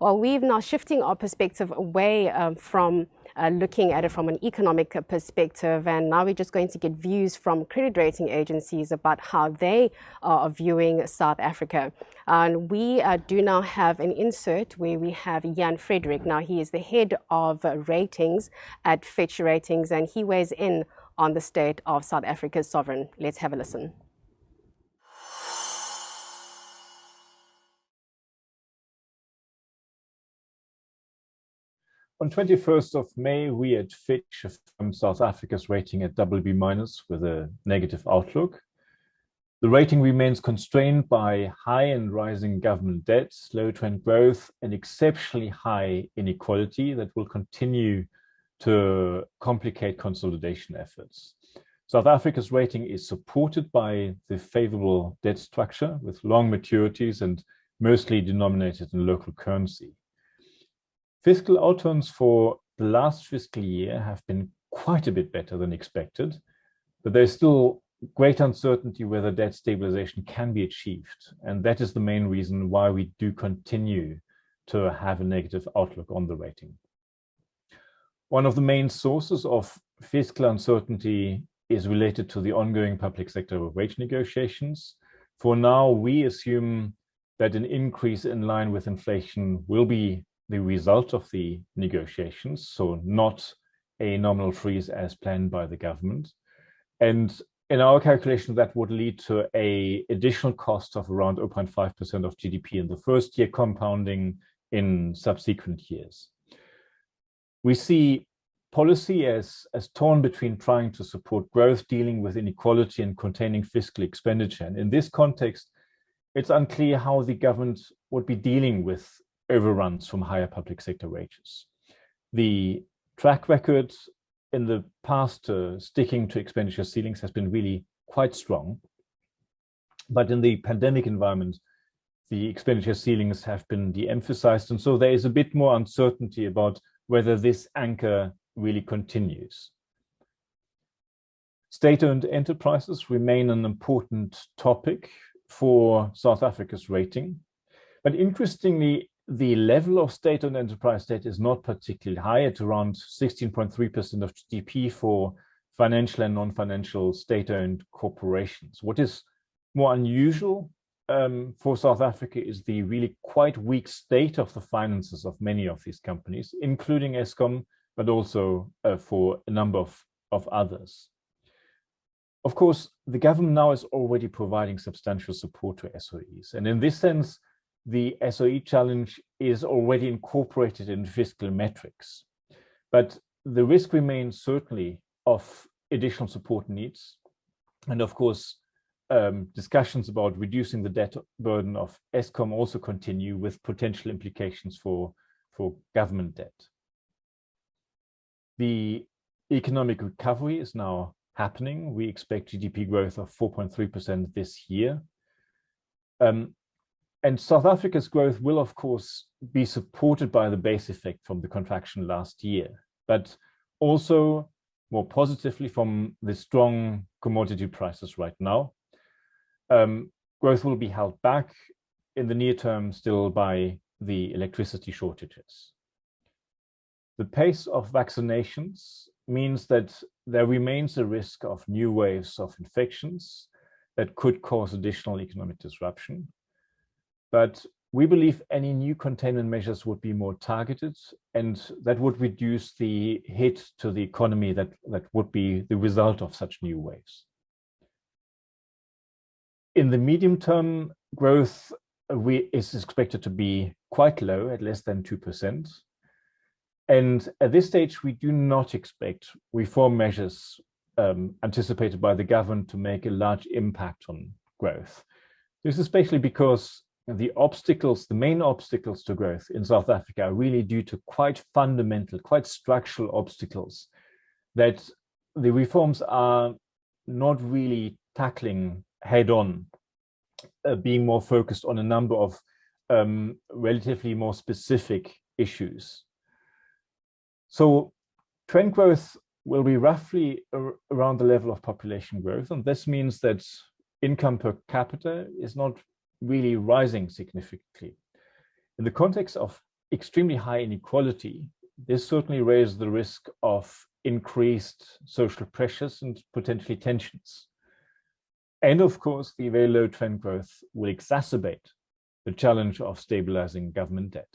Well, we've now shifting our perspective away from looking at it from an economic perspective, and now we're just going to get views from credit rating agencies about how they are viewing South Africa. And we do now have an insert where we have Friederich. Now, he is the head of ratings at Fitch Ratings, and he weighs in on the state of South Africa's sovereign. Let's have a listen. On 21st of May, we at Fitch affirmed South Africa's rating at BB- with a negative outlook. The rating remains constrained by high and rising government debt, slow trend growth, and exceptionally high inequality that will continue to complicate consolidation efforts. South Africa's rating is supported by the favorable debt structure with long maturities and mostly denominated in local currency. Fiscal outturns for the last fiscal year have been quite a bit better than expected, but there's still great uncertainty whether debt stabilization can be achieved. And that is the main reason why we do continue to have a negative outlook on the rating. One of the main sources of fiscal uncertainty is related to the ongoing public sector wage negotiations. For now, we assume that an increase in line with inflation will be the result of the negotiations, so not a nominal freeze as planned by the government. And in our calculation, that would lead to an additional cost of around 0.5% of GDP in the first year, compounding in subsequent years. We see policy as torn between trying to support growth, dealing with inequality, and containing fiscal expenditure. And in this context, it's unclear how the government would be dealing with overruns from higher public sector wages. The track record in the past sticking to expenditure ceilings has been really quite strong. But in the pandemic environment, the expenditure ceilings have been de-emphasized. And so there is a bit more uncertainty about whether this anchor really continues. State-owned enterprises remain an important topic for South Africa's rating. But interestingly, the level of state-owned enterprise debt is not particularly high at around 16.3% of GDP for financial and non-financial state-owned corporations. What is more unusual for South Africa is the really quite weak state of the finances of many of these companies, including Eskom, but also for a number of others. Of course, the government now is already providing substantial support to SOEs. And in this sense, the SOE challenge is already incorporated in fiscal metrics. But the risk remains certainly of additional support needs. And of course, discussions about reducing the debt burden of Eskom also continue with potential implications for government debt. The economic recovery is now happening. We expect GDP growth of 4.3% this year. And South Africa's growth will, of course, be supported by the base effect from the contraction last year, but also more positively from the strong commodity prices right now. Growth will be held back in the near term still by the electricity shortages. The pace of vaccinations means that there remains a risk of new waves of infections that could cause additional economic disruption. But we believe any new containment measures would be more targeted, and that would reduce the hit to the economy that would be the result of such new waves. In the medium term, growth is expected to be quite low, at less than 2%. And at this stage, we do not expect reform measures anticipated by the government to make a large impact on growth. This is especially because the main obstacles to growth in South Africa are really due to quite fundamental, quite structural obstacles that the reforms are not really tackling head on, being more focused on a number of relatively more specific issues. So trend growth will be roughly around the level of population growth. And this means that income per capita is not really rising significantly. In the context of extremely high inequality, this certainly raises the risk of increased social pressures and potentially tensions. And of course, the very low trend growth will exacerbate the challenge of stabilizing government debt.